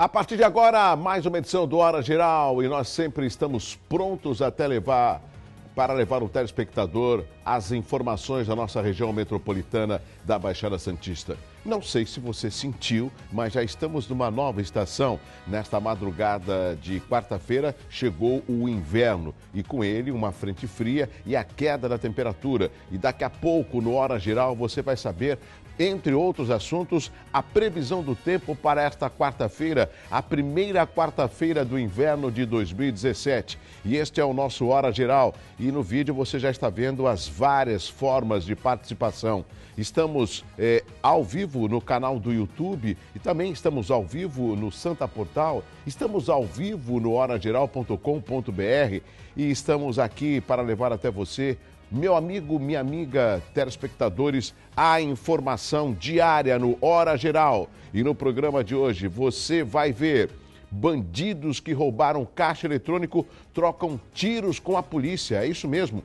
A partir de agora, mais uma edição do Hora Geral e nós sempre estamos prontos para levar o telespectador as informações da nossa região metropolitana da Baixada Santista. Não sei se você sentiu, mas já estamos numa nova estação. Nesta madrugada de quarta-feira chegou o inverno e com ele uma frente fria e a queda da temperatura. E daqui a pouco, no Hora Geral, você vai saber, entre outros assuntos, a previsão do tempo para esta quarta-feira, a primeira quarta-feira do inverno de 2017. E este é o nosso Hora Geral. E no vídeo você já está vendo as várias formas de participação. Estamos ao vivo no canal do YouTube e também estamos ao vivo no Santa Portal. Estamos ao vivo no horageral.com.br e estamos aqui para levar até você, meu amigo, minha amiga, telespectadores, a informação diária no Hora Geral. E no programa de hoje você vai ver: bandidos que roubaram caixa eletrônico trocam tiros com a polícia. É isso mesmo.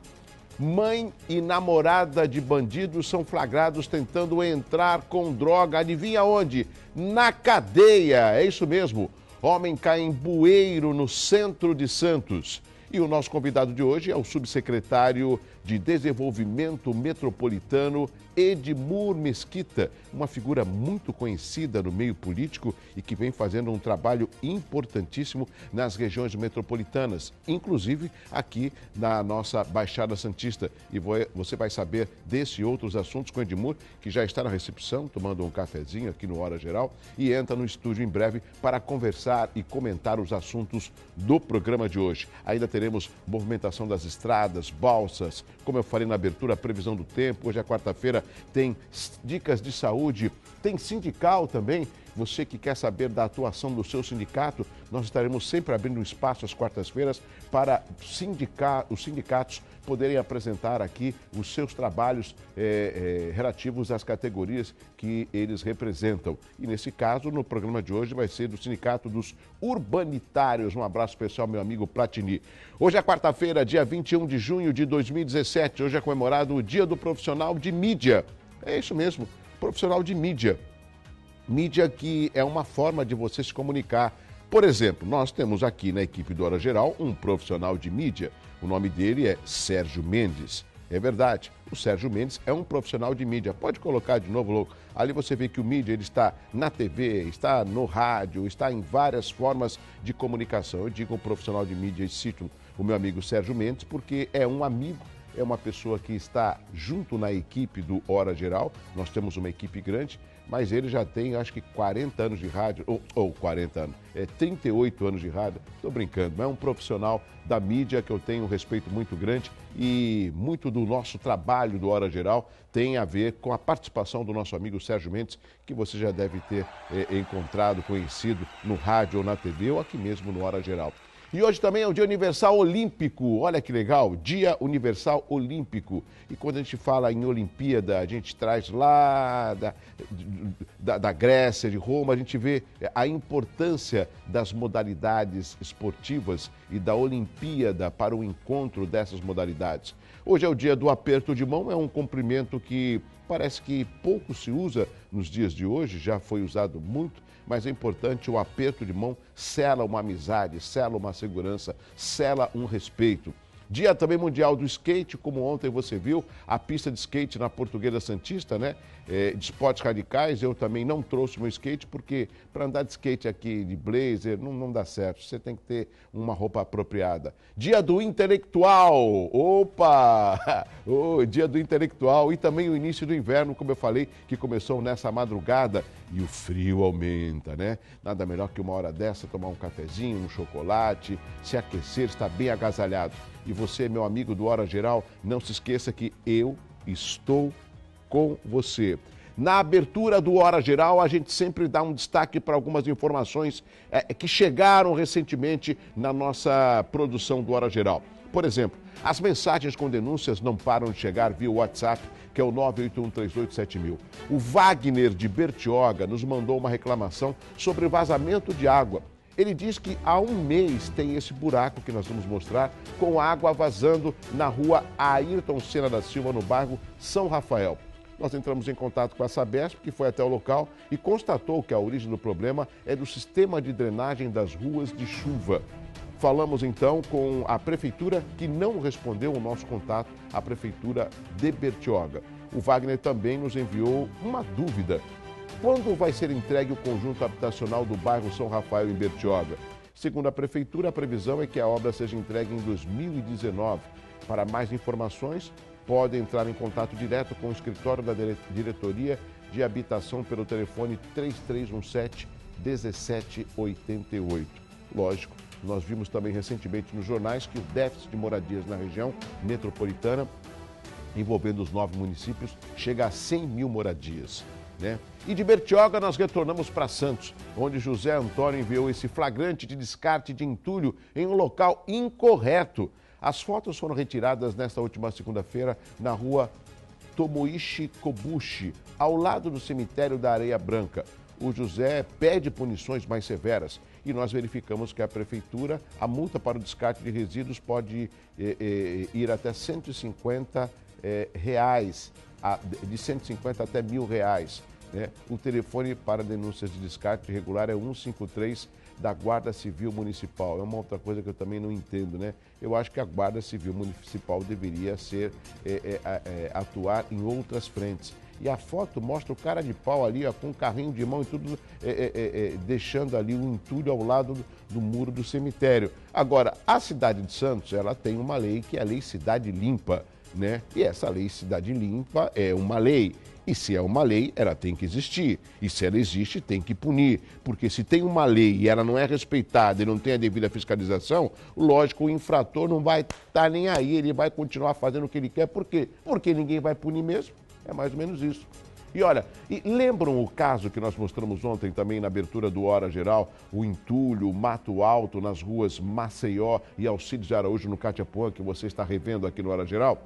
Mãe e namorada de bandidos são flagrados tentando entrar com droga. Adivinha onde? Na cadeia. É isso mesmo. Homem cai em bueiro no centro de Santos. E o nosso convidado de hoje é o subsecretário de Desenvolvimento Metropolitano, Edmur Mesquita, uma figura muito conhecida no meio político e que vem fazendo um trabalho importantíssimo nas regiões metropolitanas, inclusive aqui na nossa Baixada Santista. E você vai saber desse e outros assuntos com o Edmur, que já está na recepção, tomando um cafezinho aqui no Hora Geral, e entra no estúdio em breve para conversar e comentar os assuntos do programa de hoje. Ainda teremos movimentação das estradas, balsas, como eu falei na abertura, a previsão do tempo. Hoje é quarta-feira, tem dicas de saúde, tem sindical também. Você que quer saber da atuação do seu sindicato, nós estaremos sempre abrindo espaço às quartas-feiras para os sindicatos poderem apresentar aqui os seus trabalhos relativos às categorias que eles representam. E nesse caso, no programa de hoje, vai ser do Sindicato dos Urbanitários. Um abraço especial, meu amigo Platini. Hoje é quarta-feira, dia 21 de junho de 2017. Hoje é comemorado o Dia do Profissional de Mídia. É isso mesmo, profissional de mídia. Mídia que é uma forma de você se comunicar. Por exemplo, nós temos aqui na equipe do Hora Geral um profissional de mídia. O nome dele é Sérgio Mendes. É verdade, o Sérgio Mendes é um profissional de mídia. Pode colocar de novo, louco. Ali você vê que o mídia ele está na TV, está no rádio, está em várias formas de comunicação. Eu digo um profissional de mídia e cito o meu amigo Sérgio Mendes porque é um amigo. É uma pessoa que está junto na equipe do Hora Geral. Nós temos uma equipe grande, mas ele já tem, acho que 40 anos de rádio, ou 40 anos, 38 anos de rádio. Estou brincando, é um profissional da mídia que eu tenho um respeito muito grande e muito do nosso trabalho do Hora Geral tem a ver com a participação do nosso amigo Sérgio Mendes, que você já deve ter encontrado, conhecido no rádio ou na TV ou aqui mesmo no Hora Geral. E hoje também é o Dia Universal Olímpico. Olha que legal, Dia Universal Olímpico. E quando a gente fala em Olimpíada, a gente traz lá da Grécia, de Roma, a gente vê a importância das modalidades esportivas e da Olimpíada para o encontro dessas modalidades. Hoje é o dia do aperto de mão, é um cumprimento que parece que pouco se usa nos dias de hoje, já foi usado muito, mas é importante. O aperto de mão sela uma amizade, sela uma segurança, sela um respeito. Dia também mundial do skate, como ontem você viu, a pista de skate na Portuguesa Santista, né? De esportes radicais. Eu também não trouxe meu skate, porque para andar de skate aqui de blazer não dá certo. Você tem que ter uma roupa apropriada. Dia do intelectual, opa! Dia do intelectual e também o início do inverno, como eu falei, que começou nessa madrugada e o frio aumenta, né? Nada melhor que uma hora dessa tomar um cafezinho, um chocolate, se aquecer, estar bem agasalhado. E você, meu amigo do Hora Geral, não se esqueça que eu estou com você. Na abertura do Hora Geral, a gente sempre dá um destaque para algumas informações que chegaram recentemente na nossa produção do Hora Geral. Por exemplo, as mensagens com denúncias não param de chegar via WhatsApp, que é o 981387000. O Wagner de Bertioga nos mandou uma reclamação sobre vazamento de água. Ele diz que há um mês tem esse buraco que nós vamos mostrar, com água vazando na rua Ayrton Senna da Silva, no bairro São Rafael. Nós entramos em contato com a Sabesp, que foi até o local e constatou que a origem do problema é do sistema de drenagem das ruas de chuva. Falamos então com a prefeitura, que não respondeu ao nosso contato, a prefeitura de Bertioga. O Wagner também nos enviou uma dúvida. Quando vai ser entregue o conjunto habitacional do bairro São Rafael, em Bertioga? Segundo a prefeitura, a previsão é que a obra seja entregue em 2019. Para mais informações, pode entrar em contato direto com o escritório da Diretoria de Habitação pelo telefone 3317-1788. Lógico, nós vimos também recentemente nos jornais que o déficit de moradias na região metropolitana, envolvendo os 9 municípios, chega a 100 mil moradias. Né? E de Bertioga nós retornamos para Santos, onde José Antônio enviou esse flagrante de descarte de entulho em um local incorreto. As fotos foram retiradas nesta última segunda-feira na rua Tomoichi Kobushi, ao lado do cemitério da Areia Branca. O José pede punições mais severas e nós verificamos que a prefeitura, a multa para o descarte de resíduos pode ir até R$150, de 150 até R$1.000. Né? O telefone para denúncias de descarte irregular é 153 da Guarda Civil Municipal. É uma outra coisa que eu também não entendo, né? Eu acho que a Guarda Civil Municipal deveria atuar em outras frentes. E a foto mostra o cara de pau ali, ó, com um carrinho de mão e tudo, deixando ali o entulho ao lado do muro do cemitério. Agora, a cidade de Santos, ela tem uma lei que é a Lei Cidade Limpa, né? E essa Lei Cidade Limpa é uma lei. E se é uma lei, ela tem que existir. E se ela existe, tem que punir. Porque se tem uma lei e ela não é respeitada e não tem a devida fiscalização, lógico, o infrator não vai estar nem aí, ele vai continuar fazendo o que ele quer. Por quê? Porque ninguém vai punir mesmo. É mais ou menos isso. E olha, lembram o caso que nós mostramos ontem também na abertura do Hora Geral, o entulho, o mato alto nas ruas Maceió e Alcides de Araújo no Catiapuã, que você está revendo aqui no Hora Geral?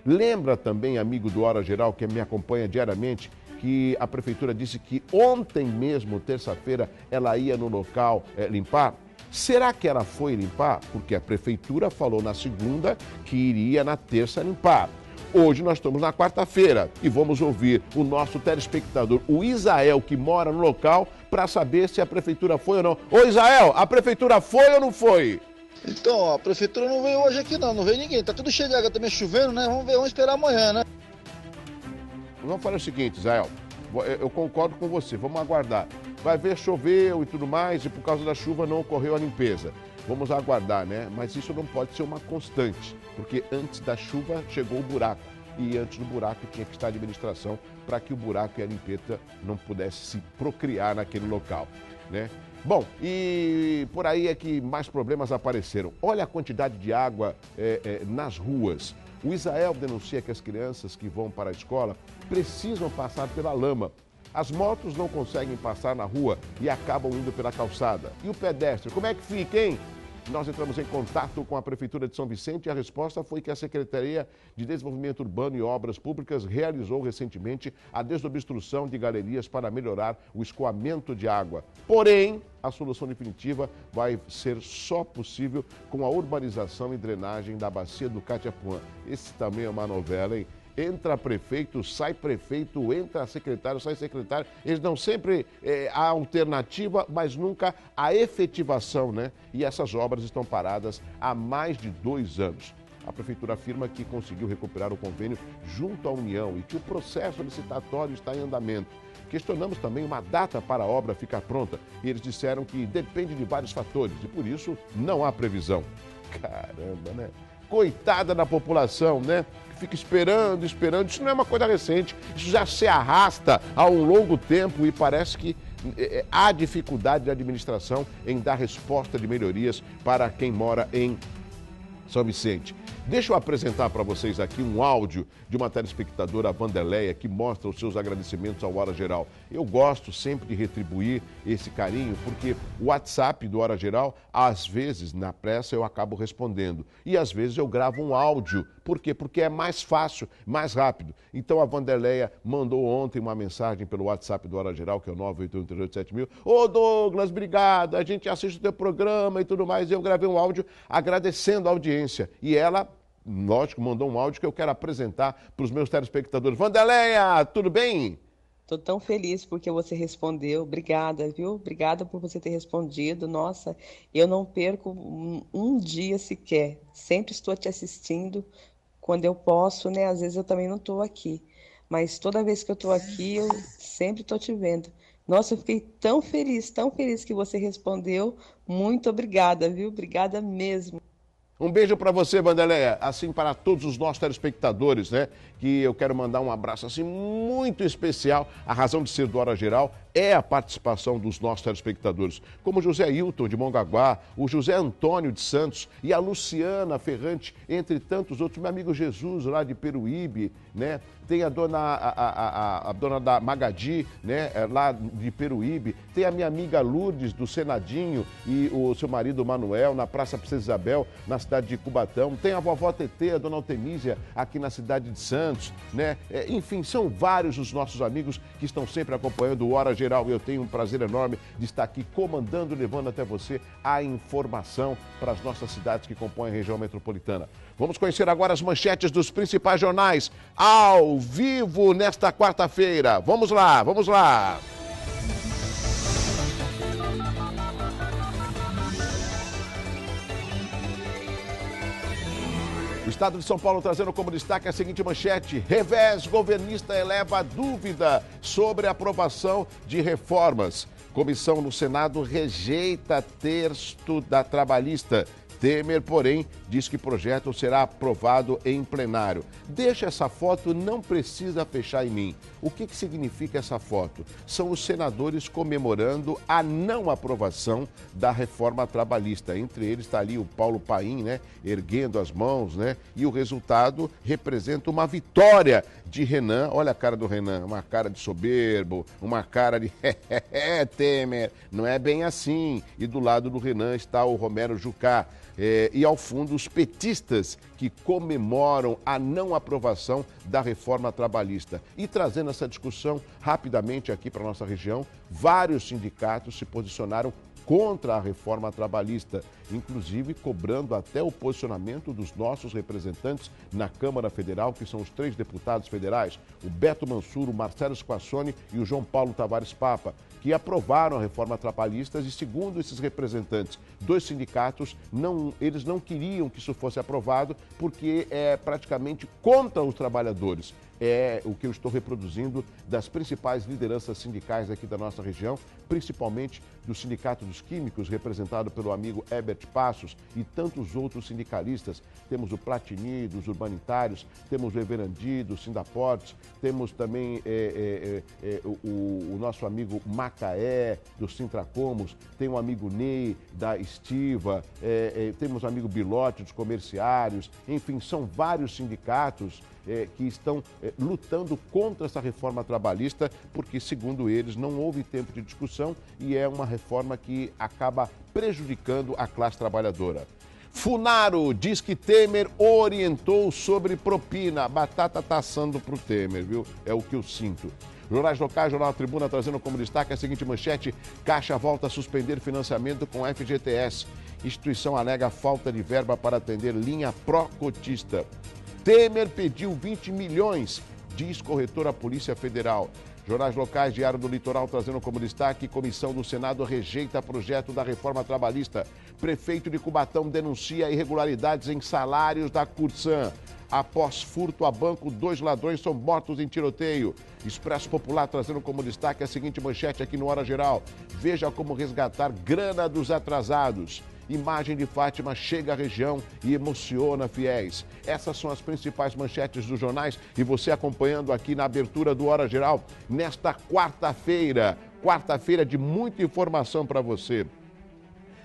Lembra também, amigo do Hora Geral, que me acompanha diariamente, que a prefeitura disse que ontem mesmo, terça-feira, ela ia no local limpar? Será que ela foi limpar? Porque a prefeitura falou na segunda que iria na terça limpar. Hoje nós estamos na quarta-feira e vamos ouvir o nosso telespectador, o Isael, que mora no local, para saber se a prefeitura foi ou não. Ô Isael, a prefeitura foi ou não foi? Então, a prefeitura não veio hoje aqui não veio ninguém, tá tudo cheio de água, também chovendo, né? Vamos ver, vamos esperar amanhã, né? Vamos fazer o seguinte, Israel, eu concordo com você, vamos aguardar. Vai ver, choveu e tudo mais, e por causa da chuva não ocorreu a limpeza. Vamos aguardar, né? Mas isso não pode ser uma constante, porque antes da chuva chegou o buraco. E antes do buraco tinha que estar a administração para que o buraco e a limpeza não pudessem se procriar naquele local, né? Bom, e por aí é que mais problemas apareceram. Olha a quantidade de água nas ruas. O Isael denuncia que as crianças que vão para a escola precisam passar pela lama. As motos não conseguem passar na rua e acabam indo pela calçada. E o pedestre, como é que fica, hein? Nós entramos em contato com a Prefeitura de São Vicente e a resposta foi que a Secretaria de Desenvolvimento Urbano e Obras Públicas realizou recentemente a desobstrução de galerias para melhorar o escoamento de água. Porém, a solução definitiva vai ser só possível com a urbanização e drenagem da bacia do Catiapuã. Esse também é uma novela, hein? Entra prefeito, sai prefeito, entra secretário, sai secretário. Eles dão sempre a alternativa, mas nunca a efetivação, né? E essas obras estão paradas há mais de 2 anos. A prefeitura afirma que conseguiu recuperar o convênio junto à União e que o processo licitatório está em andamento. Questionamos também uma data para a obra ficar pronta e eles disseram que depende de vários fatores e por isso não há previsão. Caramba, né? Coitada da população, né? Que fica esperando. Isso não é uma coisa recente, isso já se arrasta há um longo tempo e parece que há dificuldade da administração em dar resposta de melhorias para quem mora em São Vicente. Deixa eu apresentar para vocês aqui um áudio de uma telespectadora, a Vanderleia, que mostra os seus agradecimentos ao Hora Geral. Eu gosto sempre de retribuir esse carinho, porque o WhatsApp do Hora Geral, às vezes, na pressa, eu acabo respondendo. E às vezes eu gravo um áudio. Por quê? Porque é mais fácil, mais rápido. Então a Vanderleia mandou ontem uma mensagem pelo WhatsApp do Hora Geral, que é o 981387000. Ô Douglas, obrigado, a gente assiste o teu programa e tudo mais. E eu gravei um áudio agradecendo a audiência. E ela lógico, mandou um áudio que eu quero apresentar para os meus telespectadores. Vandeléia, tudo bem? Tô tão feliz porque você respondeu. Obrigada, viu? Obrigada por você ter respondido. Nossa, eu não perco um dia sequer. Sempre estou te assistindo quando eu posso, né? Às vezes eu também não estou aqui. Mas toda vez que eu estou aqui, eu sempre estou te vendo. Nossa, eu fiquei tão feliz que você respondeu. Muito obrigada, viu? Obrigada mesmo. Um beijo para você, Vandeléia, assim para todos os nossos telespectadores, né? Que eu quero mandar um abraço assim muito especial. A razão de ser do Hora Geral é a participação dos nossos telespectadores, como o José Hilton de Mongaguá, o José Antônio de Santos e a Luciana Ferrante, entre tantos outros. Meu amigo Jesus lá de Peruíbe, né? Tem a dona da Magadi, né, lá de Peruíbe. Tem a minha amiga Lourdes, do Senadinho, e o seu marido Manuel, na Praça Princesa Isabel, na cidade de Cubatão. Tem a vovó Tetê, a dona Altemísia, aqui na cidade de Santos, né? Enfim, são vários os nossos amigos que estão sempre acompanhando o Hora Geral. E eu tenho um prazer enorme de estar aqui comandando, levando até você a informação para as nossas cidades que compõem a região metropolitana. Vamos conhecer agora as manchetes dos principais jornais ao vivo nesta quarta-feira. Vamos lá, vamos lá. O Estado de São Paulo trazendo como destaque a seguinte manchete: revés governista eleva dúvida sobre a aprovação de reformas. Comissão no Senado rejeita texto da trabalhista. Temer, porém, diz que o projeto será aprovado em plenário. Deixa essa foto, não precisa fechar em mim. O que significa essa foto? São os senadores comemorando a não aprovação da reforma trabalhista. Entre eles está ali o Paulo Paim, né, erguendo as mãos, né? E o resultado representa uma vitória de Renan. Olha a cara do Renan, uma cara de soberbo, uma cara de Temer. Não é bem assim. E do lado do Renan está o Romero Jucá. E ao fundo, os petistas que comemoram a não aprovação da reforma trabalhista. E trazendo essa discussão rapidamente aqui para a nossa região, vários sindicatos se posicionaram contra a reforma trabalhista, inclusive cobrando até o posicionamento dos nossos representantes na Câmara Federal, que são os 3 deputados federais, o Beto Mansur, o Marcelo Squassoni e o João Paulo Tavares Papa, que aprovaram a reforma trabalhista e, segundo esses representantes dos sindicatos, eles não queriam que isso fosse aprovado porque é praticamente contra os trabalhadores. É o que eu estou reproduzindo das principais lideranças sindicais aqui da nossa região, principalmente do Sindicato dos Químicos, representado pelo amigo Herbert Passos, e tantos outros sindicalistas. Temos o Platini, dos Urbanitários, temos o Everandi, do Sindaportes, temos também o nosso amigo Macaé, do Sintracomos, tem o amigo Ney, da Estiva, temos o amigo Bilote, dos comerciários, enfim, são vários sindicatos que estão lutando contra essa reforma trabalhista, porque, segundo eles, não houve tempo de discussão e é uma reforma que acaba prejudicando a classe trabalhadora. Funaro diz que Temer orientou sobre propina. A batata está assando para o Temer, viu? É o que eu sinto. Jornais locais, Jornal Tribuna trazendo como destaque a seguinte manchete: Caixa volta a suspender financiamento com FGTS. Instituição alega falta de verba para atender linha pró-cotista. Temer pediu 20 milhões, diz corretor à Polícia Federal. Jornais locais, Diário do Litoral, trazendo como destaque: comissão do Senado rejeita projeto da reforma trabalhista. Prefeito de Cubatão denuncia irregularidades em salários da Cursan. Após furto a banco, 2 ladrões são mortos em tiroteio. Expresso Popular trazendo como destaque a seguinte manchete aqui no Hora Geral: veja como resgatar grana dos atrasados. Imagem de Fátima chega à região e emociona fiéis. Essas são as principais manchetes dos jornais e você acompanhando aqui na abertura do Hora Geral nesta quarta-feira. Quarta-feira de muita informação para você.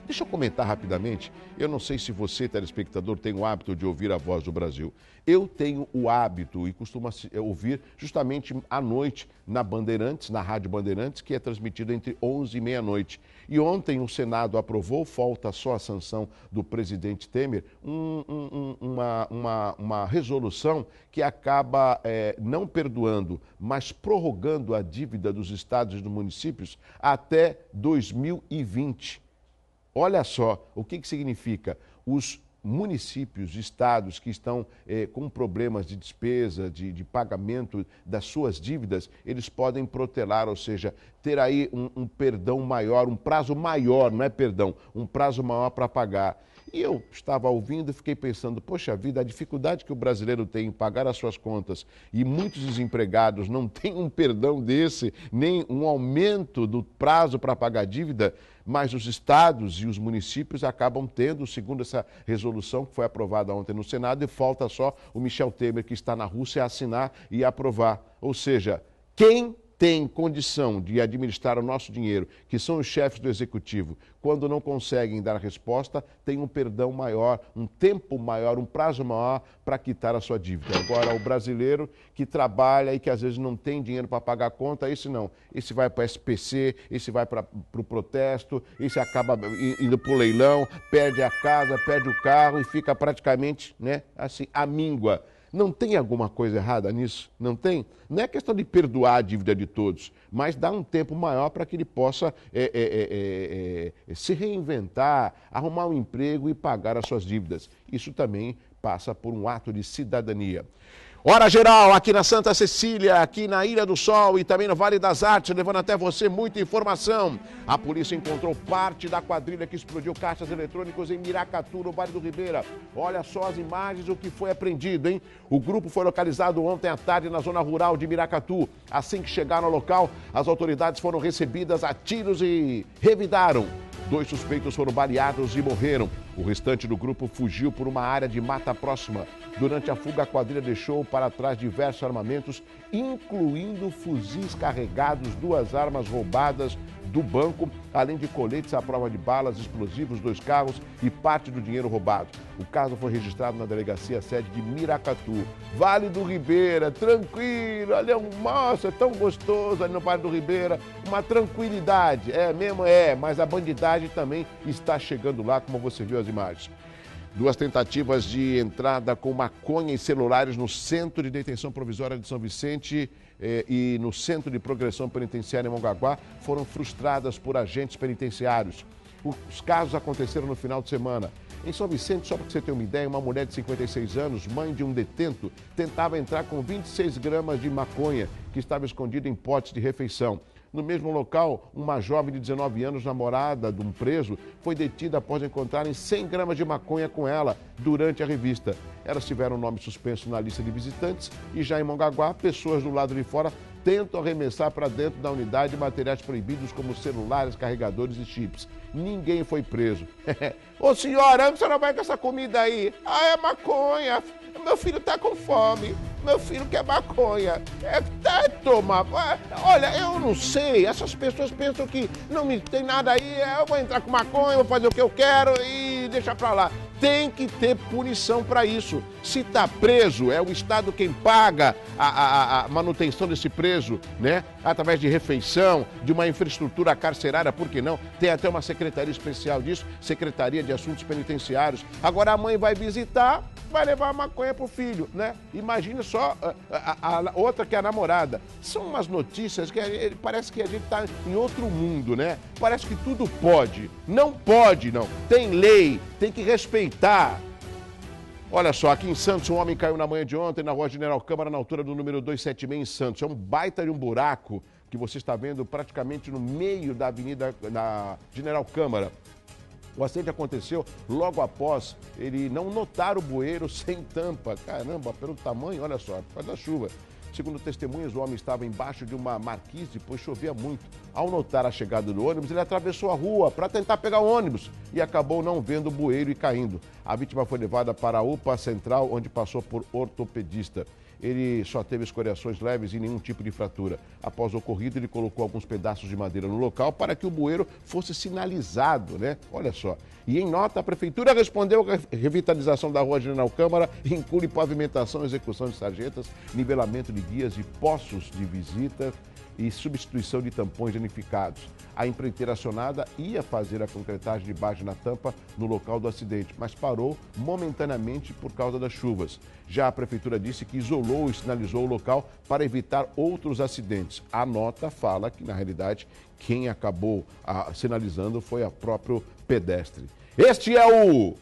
Deixa eu comentar rapidamente. Eu não sei se você, telespectador, tem o hábito de ouvir a Voz do Brasil. Eu tenho o hábito e costumo ouvir justamente à noite na Bandeirantes, na Rádio Bandeirantes, que é transmitido entre 11 e meia-noite. E ontem o Senado aprovou, falta só a sanção do presidente Temer, uma resolução que acaba não perdoando, mas prorrogando a dívida dos estados e dos municípios até 2020. Olha só o que significa. Os municípios, estados que estão com problemas de despesa, de pagamento das suas dívidas, eles podem protelar, ou seja, ter aí um perdão maior, um prazo maior, não é perdão, um prazo maior para pagar. E eu estava ouvindo e fiquei pensando, poxa vida, a dificuldade que o brasileiro tem em pagar as suas contas e muitos desempregados não têm um perdão desse, nem um aumento do prazo para pagar a dívida, mas os estados e os municípios acabam tendo, segundo essa resolução que foi aprovada ontem no Senado, e falta só o Michel Temer, que está na Rússia, assinar e aprovar. Ou seja, quem tem condição de administrar o nosso dinheiro, que são os chefes do executivo, quando não conseguem dar a resposta, tem um perdão maior, um tempo maior, um prazo maior para quitar a sua dívida. Agora, o brasileiro que trabalha e que às vezes não tem dinheiro para pagar a conta, esse não. Esse vai para a SPC, esse vai para o protesto, esse acaba indo para o leilão, perde a casa, perde o carro e fica praticamente, né, assim, amíngua. Não tem alguma coisa errada nisso? Não tem? Não é questão de perdoar a dívida de todos, mas dar um tempo maior para que ele possa se reinventar, arrumar um emprego e pagar as suas dívidas. Isso também passa por um ato de cidadania. Hora geral aqui na Santa Cecília, aqui na Ilha do Sol e também no Vale das Artes, levando até você muita informação. A polícia encontrou parte da quadrilha que explodiu caixas eletrônicos em Miracatu, no bairro do Ribeira. Olha só as imagens, o que foi apreendido, hein? O grupo foi localizado ontem à tarde na zona rural de Miracatu. Assim que chegaram ao local, as autoridades foram recebidas a tiros e revidaram. 2 suspeitos foram baleados e morreram. O restante do grupo fugiu por uma área de mata próxima. Durante a fuga, a quadrilha deixou para trás diversos armamentos, incluindo fuzis carregados, 2 armas roubadas do banco, além de coletes à prova de balas, explosivos, 2 carros e parte do dinheiro roubado. O caso foi registrado na delegacia sede de Miracatu. Vale do Ribeira, tranquilo, ali é tão gostoso ali no Vale do Ribeira, uma tranquilidade, mas a bandidagem também está chegando lá, como você viu as imagens. 2 tentativas de entrada com maconha e celulares no Centro de Detenção Provisória de São Vicente e no Centro de Progressão Penitenciária em Mongaguá foram frustradas por agentes penitenciários. Os casos aconteceram no final de semana. Em São Vicente, só para você ter uma ideia, uma mulher de 56 anos, mãe de um detento, tentava entrar com 26 gramas de maconha que estava escondida em potes de refeição. No mesmo local, uma jovem de 19 anos, namorada de um preso, foi detida após encontrarem 100 gramas de maconha com ela durante a revista. Elas tiveram o nome suspenso na lista de visitantes e já em Mongaguá, pessoas do lado de fora tentam arremessar para dentro da unidade materiais proibidos como celulares, carregadores e chips. Ninguém foi preso. Ô senhora, onde a senhora vai com essa comida aí? Ah, é maconha. Meu filho tá com fome. Meu filho quer maconha. Toma. Olha, eu não sei. Essas pessoas pensam que não me tem nada aí. Eu vou entrar com maconha, vou fazer o que eu quero e deixar pra lá. Tem que ter punição para isso. Se está preso, é o Estado quem paga a manutenção desse preso, né? Através de refeição, de uma infraestrutura carcerária, por que não? Tem até uma secretaria especial disso, Secretaria de Assuntos Penitenciários. Agora a mãe vai visitar, vai levar a maconha pro filho, né? Imagina só a outra que é a namorada. São umas notícias que parece que a gente está em outro mundo, né? Parece que tudo pode. Não pode, não. Tem lei, tem que respeitar. Olha só, aqui em Santos, um homem caiu na manhã de ontem na rua General Câmara, na altura do número 276 em Santos. É um baita de um buraco que você está vendo praticamente no meio da avenida na General Câmara. O acidente aconteceu logo após ele não notar o bueiro sem tampa. Caramba, pelo tamanho, olha só, por causa da chuva. Segundo testemunhas, o homem estava embaixo de uma marquise, pois chovia muito. Ao notar a chegada do ônibus, ele atravessou a rua para tentar pegar o ônibus e acabou não vendo o bueiro e caindo. A vítima foi levada para a UPA Central, onde passou por ortopedista. Ele só teve escoriações leves e nenhum tipo de fratura. Após o ocorrido, ele colocou alguns pedaços de madeira no local para que o bueiro fosse sinalizado, né? Olha só. E em nota, a Prefeitura respondeu que a revitalização da rua General Câmara inclui pavimentação, execução de sarjetas, nivelamento de guias e postos de visita e substituição de tampões danificados. A empreiteira acionada ia fazer a concretagem de base na tampa no local do acidente, mas parou momentaneamente por causa das chuvas. Já a Prefeitura disse que isolou e sinalizou o local para evitar outros acidentes. A nota fala que, na realidade, quem acabou sinalizando foi a próprio pedestre. Este é o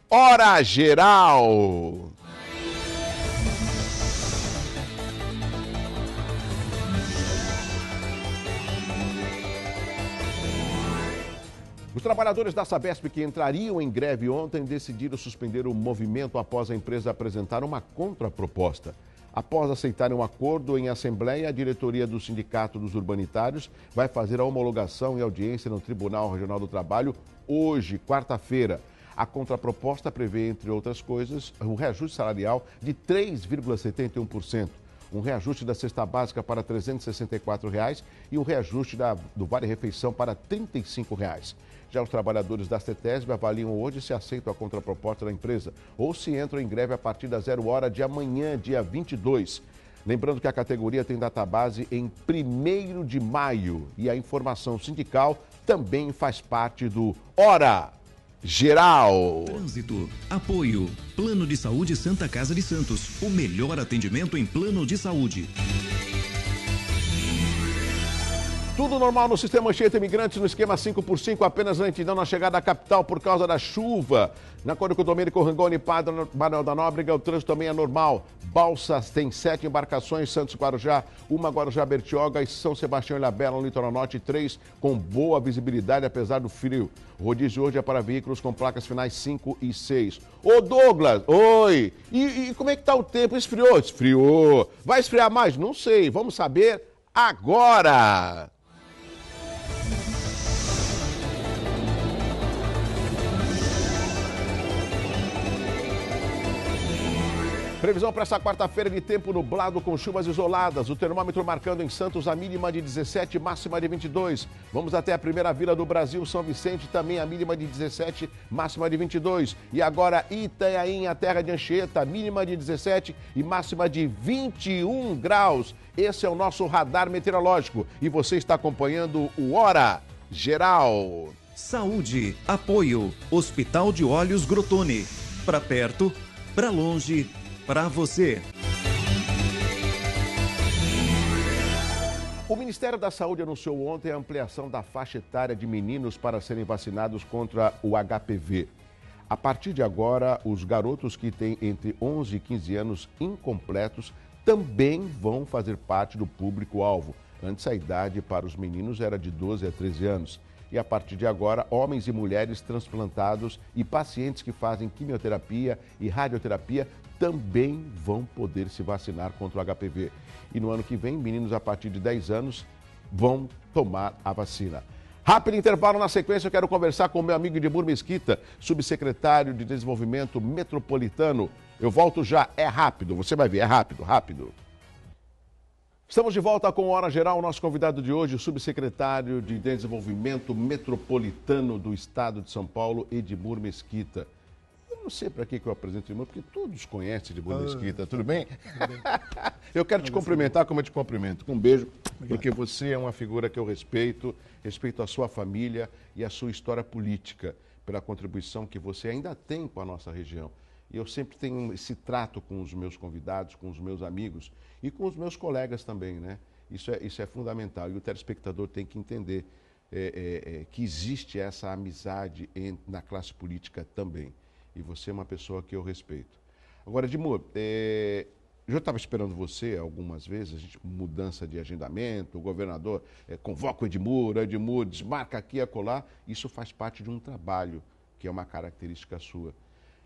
Hora Geral. Os trabalhadores da Sabesp que entrariam em greve ontem decidiram suspender o movimento após a empresa apresentar uma contraproposta. Após aceitarem um acordo em assembleia, a diretoria do Sindicato dos Urbanitários vai fazer a homologação e audiência no Tribunal Regional do Trabalho hoje, quarta-feira. A contraproposta prevê, entre outras coisas, um reajuste salarial de 3,71%. Um reajuste da cesta básica para R$ 364 e um reajuste do vale-refeição para R$ 35. Já os trabalhadores da CETESB avaliam hoje se aceitam a contraproposta da empresa ou se entram em greve a partir da 0h de amanhã, dia 22. Lembrando que a categoria tem database em 1º de maio e a informação sindical também faz parte do Hora Geral. Trânsito, apoio, Plano de Saúde Santa Casa de Santos, o melhor atendimento em plano de saúde. Tudo normal no sistema Anchieta Imigrantes, no esquema 5x5, apenas lentidão na chegada à capital por causa da chuva. Na Código Domênico Rangoni, Padre Manuel da Nóbrega, o trânsito também é normal. Balsas tem 7 embarcações, Santos Guarujá, uma Guarujá Bertioga e São Sebastião Ilhabela, no litoral norte, 3 com boa visibilidade, apesar do frio. O rodízio hoje é para veículos com placas finais 5 e 6. Ô Douglas, oi! E como é que tá o tempo? Esfriou? Esfriou. Vai esfriar mais? Não sei, vamos saber agora! Previsão para essa quarta-feira de tempo nublado com chuvas isoladas. O termômetro marcando em Santos a mínima de 17, máxima de 22. Vamos até a primeira vila do Brasil, São Vicente, também a mínima de 17, máxima de 22. E agora Itanhaém, a terra de Anchieta, mínima de 17 e máxima de 21 graus. Esse é o nosso radar meteorológico e você está acompanhando o Hora Geral. Saúde, apoio, Hospital de Olhos Grotone. Para perto, para longe, para você. O Ministério da Saúde anunciou ontem a ampliação da faixa etária de meninos para serem vacinados contra o HPV. A partir de agora, os garotos que têm entre 11 e 15 anos incompletos também vão fazer parte do público-alvo. Antes, a idade para os meninos era de 12 a 13 anos. E a partir de agora, homens e mulheres transplantados e pacientes que fazem quimioterapia e radioterapia também vão poder se vacinar contra o HPV. E no ano que vem, meninos a partir de 10 anos vão tomar a vacina. Rápido intervalo, na sequência eu quero conversar com o meu amigo Edmur Mesquita, subsecretário de Desenvolvimento Metropolitano. Eu volto já, é rápido, você vai ver, é rápido, rápido. Estamos de volta com Hora Geral. O nosso convidado de hoje, o subsecretário de Desenvolvimento Metropolitano do Estado de São Paulo, Edmur Mesquita. Eu não sei para que eu apresento o Edmur, porque todos conhecem Edmur Mesquita, tudo bem? Tudo bem. Eu quero te cumprimentar como eu te cumprimento, com um beijo, porque você é uma figura que eu respeito, respeito a sua família e a sua história política, pela contribuição que você ainda tem com a nossa região. E eu sempre tenho esse trato com os meus convidados, com os meus amigos e com os meus colegas também, né? Isso é fundamental. E o telespectador tem que entender que existe essa amizade na classe política também. E você é uma pessoa que eu respeito. Agora, Edmur, eu já estava esperando você algumas vezes, a gente mudança de agendamento, o governador convoca o Edmur desmarca aqui e acolá. Isso faz parte de um trabalho, que é uma característica sua.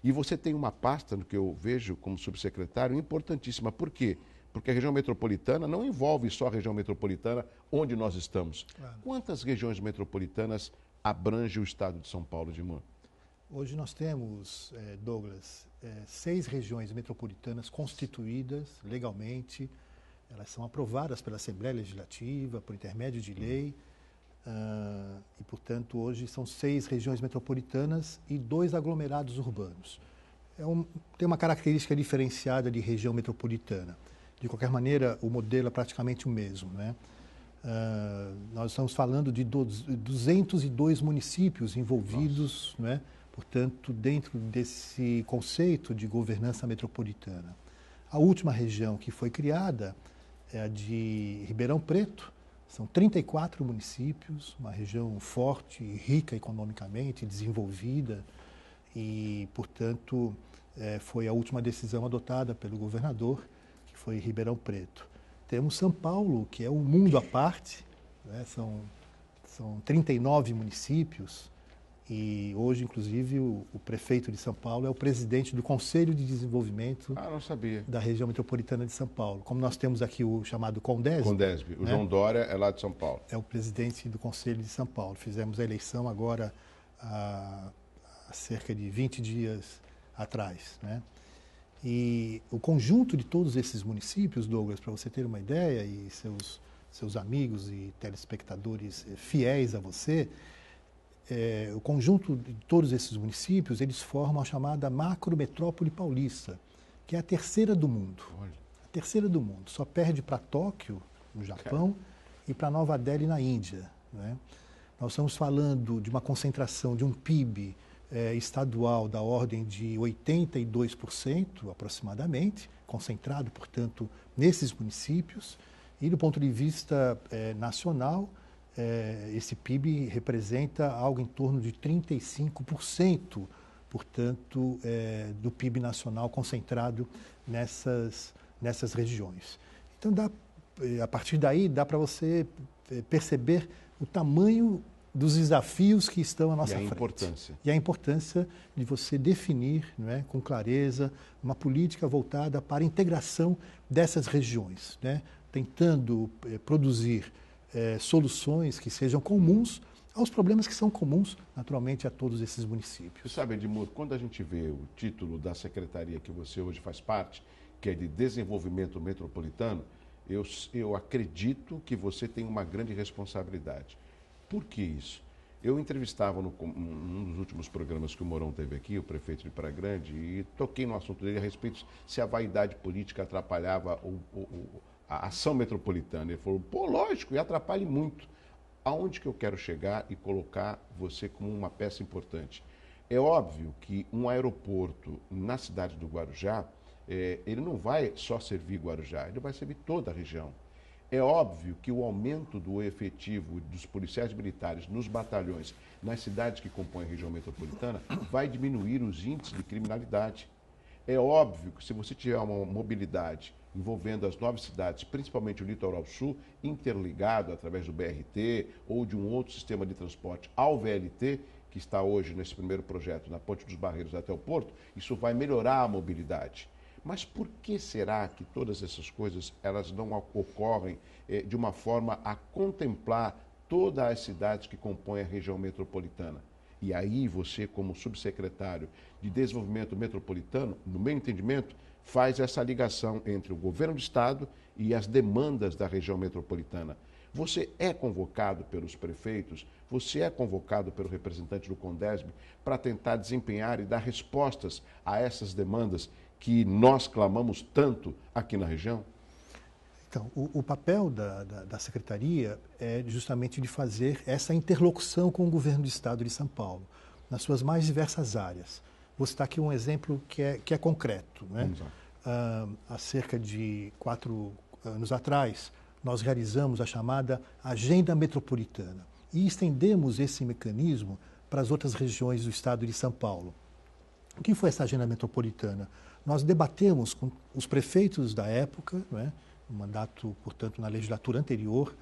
E você tem uma pasta, no que eu vejo como subsecretário, importantíssima. Por quê? Porque a região metropolitana não envolve só a região metropolitana onde nós estamos. Claro. Quantas regiões metropolitanas abrange o estado de São Paulo, Edmur? Hoje nós temos, Douglas, 6 regiões metropolitanas constituídas legalmente. Elas são aprovadas pela Assembleia Legislativa, por intermédio de lei. E, portanto, hoje são 6 regiões metropolitanas e 2 aglomerados urbanos. Tem uma característica diferenciada de região metropolitana. De qualquer maneira, o modelo é praticamente o mesmo, né? Nós estamos falando de 202 municípios envolvidos, né? Portanto, dentro desse conceito de governança metropolitana. A última região que foi criada é a de Ribeirão Preto. São 34 municípios, uma região forte, rica economicamente, desenvolvida. e, portanto, foi a última decisão adotada pelo governador, que foi Ribeirão Preto. Temos São Paulo, que é um mundo à parte, né? São 39 municípios e hoje, inclusive, o prefeito de São Paulo é o presidente do Conselho de Desenvolvimento não sabia. da região metropolitana de São Paulo. Como nós temos aqui o chamado Condesb. Condesb. O João Dória é lá de São Paulo. É o presidente do Conselho de São Paulo. Fizemos a eleição agora há cerca de 20 dias atrás, né? E o conjunto de todos esses municípios, Douglas, para você ter uma ideia, e seus amigos e telespectadores fiéis a você, o conjunto de todos esses municípios, eles formam a chamada macrometrópole paulista, que é a terceira do mundo. Olha. A terceira do mundo. Só perde para Tóquio, no Japão, e para Nova Delhi, na Índia, né? Nós estamos falando de uma concentração de um PIB estadual da ordem de 82% aproximadamente, concentrado, portanto, nesses municípios. E do ponto de vista nacional, esse PIB representa algo em torno de 35%, portanto, do PIB nacional concentrado nessas regiões. Então, a partir daí, dá para você perceber o tamanho dos desafios que estão à nossa frente. E a importância de você definir, não é, com clareza, uma política voltada para a integração dessas regiões, né, tentando produzir soluções que sejam comuns aos problemas que são comuns, naturalmente, a todos esses municípios. Você sabe, Edmur, quando a gente vê o título da secretaria que você hoje faz parte, que é de Desenvolvimento Metropolitano, eu acredito que você tem uma grande responsabilidade. Por que isso? Eu entrevistava num dos últimos programas que o Mourão teve aqui, o prefeito de Praia Grande, e toquei no assunto dele a respeito se a vaidade política atrapalhava a ação metropolitana. Ele falou, pô, lógico, e atrapalha muito. Aonde que eu quero chegar e colocar você como uma peça importante? É óbvio que um aeroporto na cidade do Guarujá, ele não vai só servir Guarujá, ele vai servir toda a região. É óbvio que o aumento do efetivo dos policiais militares nos batalhões nas cidades que compõem a região metropolitana vai diminuir os índices de criminalidade. É óbvio que se você tiver uma mobilidade envolvendo as 9 cidades, principalmente o litoral sul, interligado através do BRT ou de um outro sistema de transporte ao VLT, que está hoje nesse primeiro projeto na Ponte dos Barreiros até o Porto, isso vai melhorar a mobilidade. Mas por que será que todas essas coisas elas não ocorrem de uma forma a contemplar todas as cidades que compõem a região metropolitana? E aí você, como subsecretário de Desenvolvimento Metropolitano, no meu entendimento, faz essa ligação entre o governo do Estado e as demandas da região metropolitana. Você é convocado pelos prefeitos, você é convocado pelo representante do Condesb para tentar desempenhar e dar respostas a essas demandas que nós clamamos tanto aqui na região? Então, o papel da Secretaria é justamente de fazer essa interlocução com o governo do Estado de São Paulo, nas suas mais diversas áreas. Vou citar aqui um exemplo que é concreto, né? Há cerca de 4 anos atrás, nós realizamos a chamada Agenda Metropolitana e estendemos esse mecanismo para as outras regiões do Estado de São Paulo. O que foi essa Agenda Metropolitana? Nós debatemos com os prefeitos da época, né, no mandato, portanto, na legislatura anterior,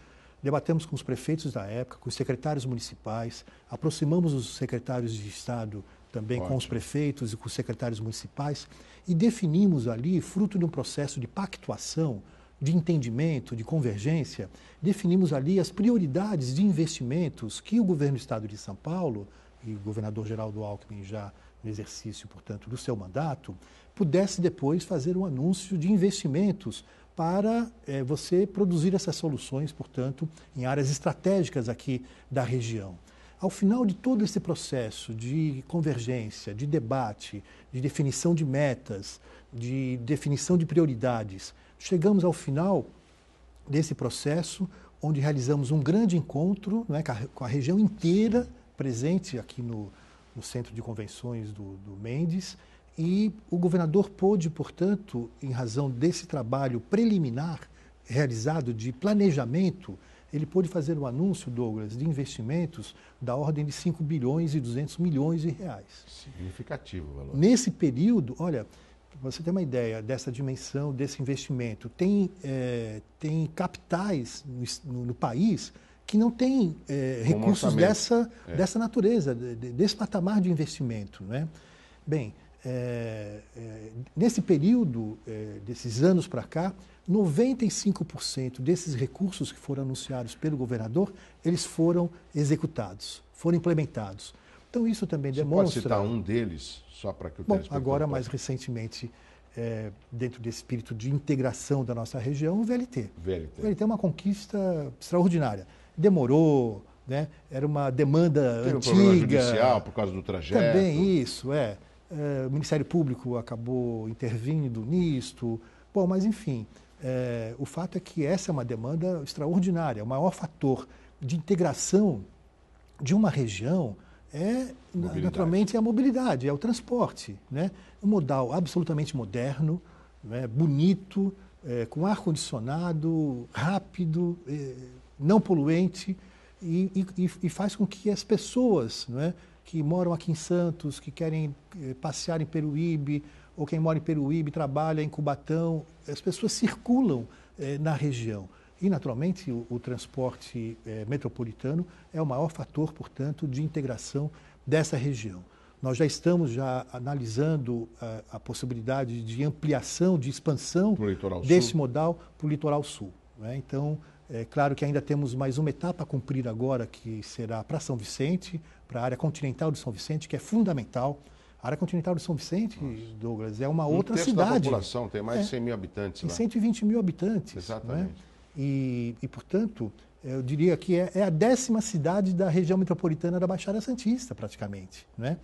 debatemos com os prefeitos da época, com os secretários municipais, aproximamos os secretários de Estado também com os prefeitos e com os secretários municipais e definimos ali, fruto de um processo de pactuação, de entendimento, de convergência, definimos ali as prioridades de investimentos que o governo do Estado de São Paulo e o governador Geraldo Alckmin já no exercício, portanto, do seu mandato, pudesse depois fazer um anúncio de investimentos para você produzir essas soluções, portanto, em áreas estratégicas aqui da região. Ao final de todo esse processo de convergência, de debate, de definição de metas, de definição de prioridades, chegamos ao final desse processo, onde realizamos um grande encontro, né, com a região inteira presente aqui no Centro de Convenções do Mendes, e o governador pôde, portanto, em razão desse trabalho preliminar realizado de planejamento, ele pôde fazer um anúncio, Douglas, de investimentos da ordem de 5 bilhões e 200 milhões de reais. Significativo o valor. Nesse período, olha, para você ter uma ideia dessa dimensão, desse investimento, tem capitais no país que não têm recursos dessa natureza, desse patamar de investimento, né? Bem, nesse período, desses anos para cá, 95% desses recursos que foram anunciados pelo governador, eles foram executados, foram implementados. Então isso também demonstra... Pode citar um deles, só para que o telespectador... Agora, mais recentemente, dentro desse espírito de integração da nossa região, o VLT. O VLT é uma conquista extraordinária. Demorou, né? Era uma demanda antiga. Teve um problema judicial por causa do trajeto. Também isso, o Ministério Público acabou intervindo nisto. Bom, mas enfim, o fato é que essa é uma demanda extraordinária. O maior fator de integração de uma região naturalmente, a mobilidade, é o transporte, né? Um modal absolutamente moderno, né? Bonito, com ar-condicionado, rápido, não poluente, e faz com que as pessoas, né, que moram aqui em Santos, que querem passear em Peruíbe, ou quem mora em Peruíbe trabalha em Cubatão, as pessoas circulam na região. E, naturalmente, o transporte metropolitano é o maior fator, portanto, de integração dessa região. Nós já estamos analisando a possibilidade de ampliação, de expansão desse modal para o litoral sul, né? Então, é claro que ainda temos mais uma etapa a cumprir agora, que será para São Vicente, para a área continental de São Vicente, que é fundamental. A área continental de São Vicente, Douglas, é uma outra cidade. Da população, tem mais de 100 mil habitantes lá. Tem 120 mil habitantes. Exatamente. Né? E, portanto, eu diria que é a 10ª cidade da região metropolitana da Baixada Santista, praticamente, né?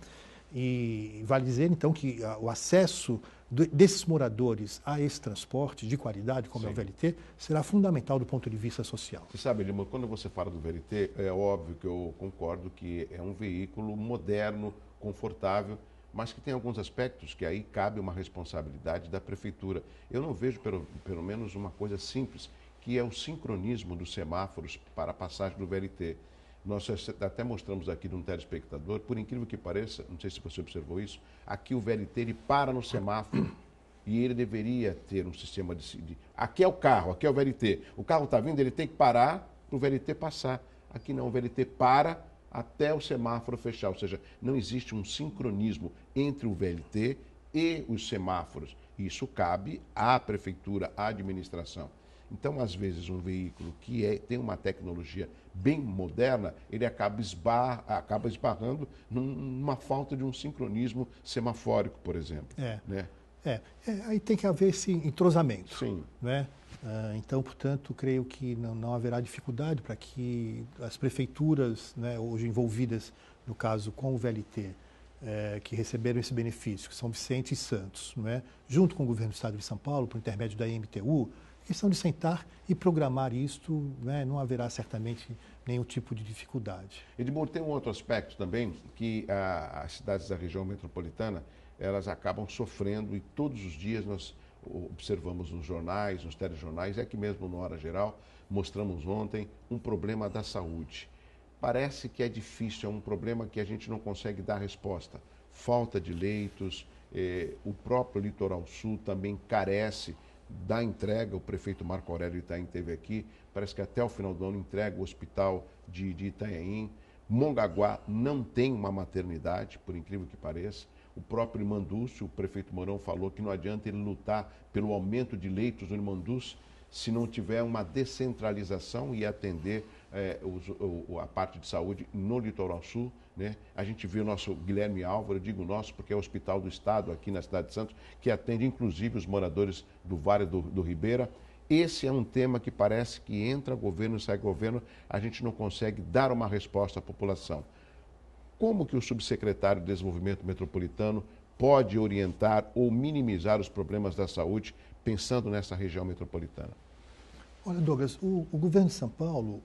E vale dizer, então, que o acesso desses moradores a esse transporte de qualidade, como é o VLT, será fundamental do ponto de vista social. Você sabe, Lima, quando você fala do VLT, é óbvio que eu concordo que é um veículo moderno, confortável, mas que tem alguns aspectos que aí cabe uma responsabilidade da prefeitura. Eu não vejo, pelo menos, uma coisa simples, que é o sincronismo dos semáforos para a passagem do VLT. Nós até mostramos aqui num telespectador, por incrível que pareça, não sei se você observou isso, aqui o VLT ele para no semáforo e ele deveria ter um sistema de... Aqui é o carro, aqui é o VLT. O carro está vindo, ele tem que parar para o VLT passar. Aqui não, o VLT para até o semáforo fechar, ou seja, não existe um sincronismo entre o VLT e os semáforos. Isso cabe à prefeitura, à administração. Então, às vezes, um veículo que tem uma tecnologia bem moderna, ele acaba esbarrando numa falta de um sincronismo semafórico, por exemplo. Né? Aí tem que haver esse entrosamento. Sim. Né? Então, portanto, creio que não haverá dificuldade para que as prefeituras, né, hoje envolvidas, no caso, com o VLT, que receberam esse benefício, que são Vicente e Santos, né, junto com o governo do Estado de São Paulo, por intermédio da IMTU, questão de sentar e programar isto, né, não haverá certamente nenhum tipo de dificuldade. Edmur, tem um outro aspecto também, que as cidades da região metropolitana, elas acabam sofrendo, e todos os dias nós observamos nos jornais, nos telejornais, aqui mesmo no Hora Geral, mostramos ontem, um problema da saúde. Parece que é difícil, é um problema que a gente não consegue dar resposta. Falta de leitos, o próprio Litoral Sul também carece da entrega. O prefeito Marco Aurélio Itaim esteve aqui, parece que até o final do ano entrega o hospital de Itanhaém. Mongaguá não tem uma maternidade, por incrível que pareça. O próprio Irmandúcio, o prefeito Mourão falou que não adianta ele lutar pelo aumento de leitos no Irmandúcio se não tiver uma descentralização e atender a parte de saúde no Litoral Sul, né? A gente viu o nosso Guilherme Álvaro, eu digo nosso porque é o Hospital do Estado aqui na cidade de Santos, que atende inclusive os moradores do Vale do Ribeira. Esse é um tema que parece que entra governo e sai governo, a gente não consegue dar uma resposta à população. Como que o subsecretário de Desenvolvimento Metropolitano pode orientar ou minimizar os problemas da saúde pensando nessa região metropolitana? Olha, Douglas, o governo de São Paulo,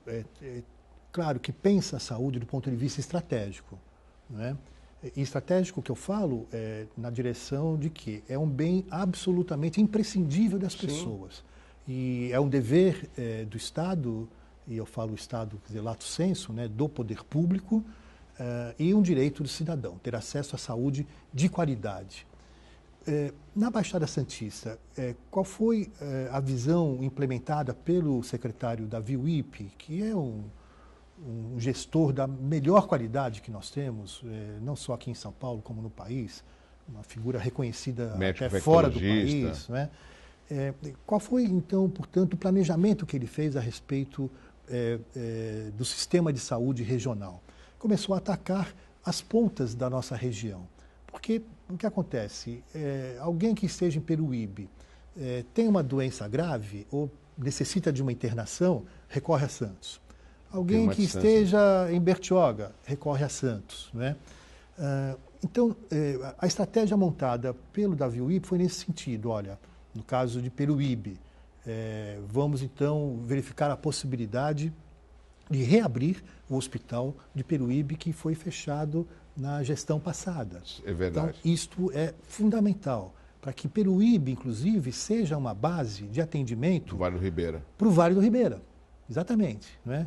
claro que pensa a saúde do ponto de vista estratégico, né? E estratégico que eu falo na direção de que é um bem absolutamente imprescindível das pessoas. E é um dever do Estado e eu falo o Estado, quer dizer, lato sensu, né, do poder público, e um direito do cidadão, ter acesso à saúde de qualidade. Na Baixada Santista, qual foi a visão implementada pelo secretário Davi Wippe, que é um gestor da melhor qualidade que nós temos, não só aqui em São Paulo, como no país, uma figura reconhecida médico até fora do país, né? Qual foi, então, portanto, o planejamento que ele fez a respeito do sistema de saúde regional? Começou a atacar as pontas da nossa região. Porque o que acontece? Alguém que esteja em Peruíbe tem uma doença grave ou necessita de uma internação, recorre a Santos. Alguém que esteja em Bertioga, recorre a Santos, né? Então, a estratégia montada pelo Davi Wippe foi nesse sentido. Olha, no caso de Peruíbe, vamos então verificar a possibilidade de reabrir o hospital de Peruíbe, que foi fechado na gestão passada. É verdade. Então, isto é fundamental para que Peruíbe, inclusive, seja uma base de atendimento Vale do Ribeira. para o Vale do Ribeira. Exatamente, não é?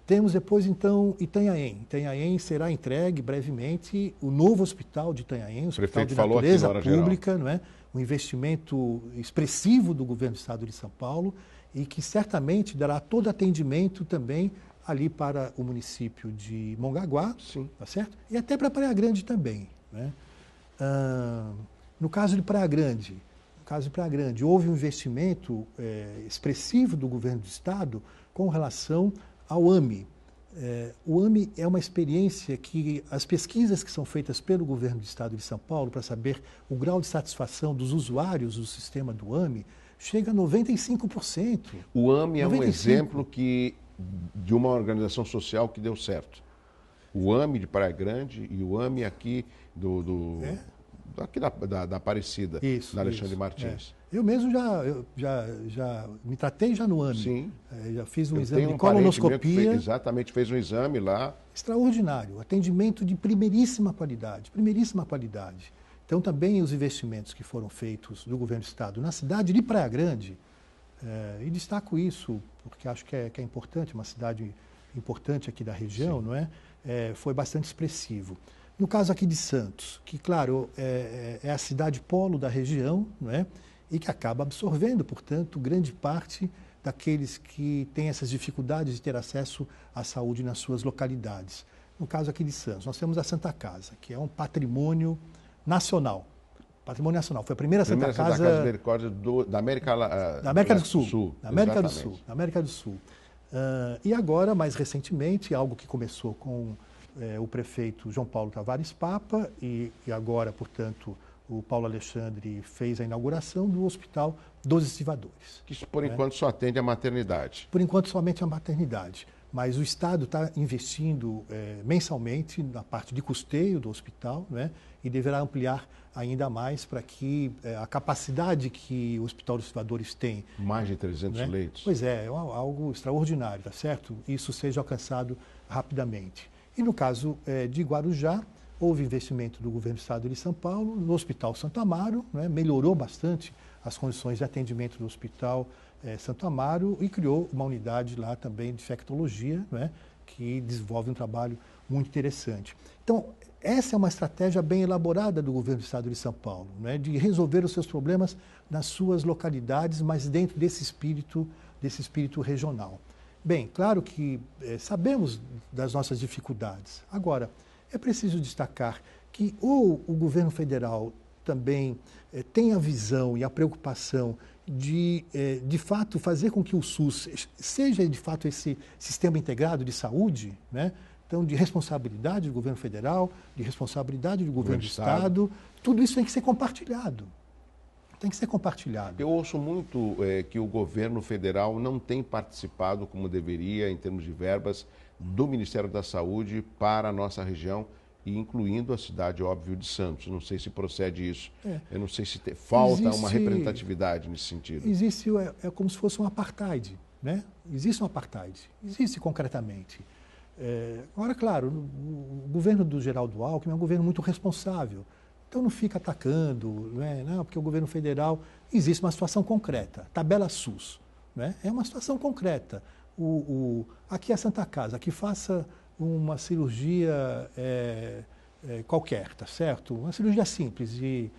Temos depois, então, Itanhaém. Itanhaém será entregue brevemente o novo hospital de Itanhaém, hospital de natureza pública, não é? Um investimento expressivo do governo do Estado de São Paulo e que certamente dará todo atendimento também ali para o município de Mongaguá, sim, tá certo? E até para Praia Grande também, né? No caso de Praia Grande, houve um investimento expressivo do governo do Estado com relação ao AME. O AME é uma experiência que as pesquisas que são feitas pelo governo do Estado de São Paulo para saber o grau de satisfação dos usuários do sistema do AME chega a 95%. O AME é 95%. um exemplo de uma organização social que deu certo. O AME de Praia Grande e o AME aqui aqui da Aparecida, isso, da Alexandre isso, Martins. Eu mesmo já me tratei já no AME. Sim. Já fiz um exame de colonoscopia. Exatamente, fez um exame lá. Extraordinário. Atendimento de primeiríssima qualidade. Primeiríssima qualidade. Então, também os investimentos que foram feitos do governo do Estado na cidade de Praia Grande, e destaco isso porque acho que é importante, uma cidade importante aqui da região, não é? Foi bastante expressivo. No caso aqui de Santos, que, claro, é a cidade polo da região, não é? E que acaba absorvendo, portanto, grande parte daqueles que têm essas dificuldades de ter acesso à saúde nas suas localidades. No caso aqui de Santos, nós temos a Santa Casa, que é um patrimônio nacional. Patrimônio nacional. Foi a primeira Santa Casa de Misericórdia da América do Sul. Da América do Sul. E agora, mais recentemente, algo que começou com o prefeito João Paulo Tavares Papa e agora, portanto, o Paulo Alexandre fez a inauguração do Hospital dos Estivadores. Que, por enquanto, só atende a maternidade. Por enquanto, somente a maternidade. Mas o Estado está investindo mensalmente na parte de custeio do hospital, né? E deverá ampliar ainda mais para que a capacidade que o Hospital dos Estivadores tem... Mais de 300 né? leitos. Pois é algo extraordinário, tá certo? Isso seja alcançado rapidamente. E no caso de Guarujá, houve investimento do governo do Estado de São Paulo no Hospital Santo Amaro, né? Melhorou bastante as condições de atendimento do Hospital Santo Amaro e criou uma unidade lá também de infectologia, né? Que desenvolve um trabalho muito interessante. Então, essa é uma estratégia bem elaborada do governo do Estado de São Paulo, né? De resolver os seus problemas nas suas localidades, mas dentro desse espírito regional. Bem, claro que sabemos das nossas dificuldades. Agora, é preciso destacar que ou o governo federal também tem a visão e a preocupação de fato, fazer com que o SUS seja, de fato, esse sistema integrado de saúde, né? Então, de responsabilidade do governo federal, de responsabilidade do governo do Estado, tudo isso tem que ser compartilhado. Tem que ser compartilhado. Eu ouço muito que o governo federal não tem participado como deveria, em termos de verbas, do Ministério da Saúde para a nossa região, e incluindo a cidade, óbvio, de Santos. Não sei se procede isso. Eu não sei se falta uma representatividade nesse sentido. Existe, é como se fosse um apartheid, né? Existe um apartheid, existe concretamente. Agora, claro, o governo do Geraldo Alckmin é um governo muito responsável. Então não fica atacando, não, porque o governo federal... Existe uma situação concreta, tabela SUS. Né? É uma situação concreta. aqui é a Santa Casa, que faça uma cirurgia qualquer, tá certo? Uma cirurgia simples de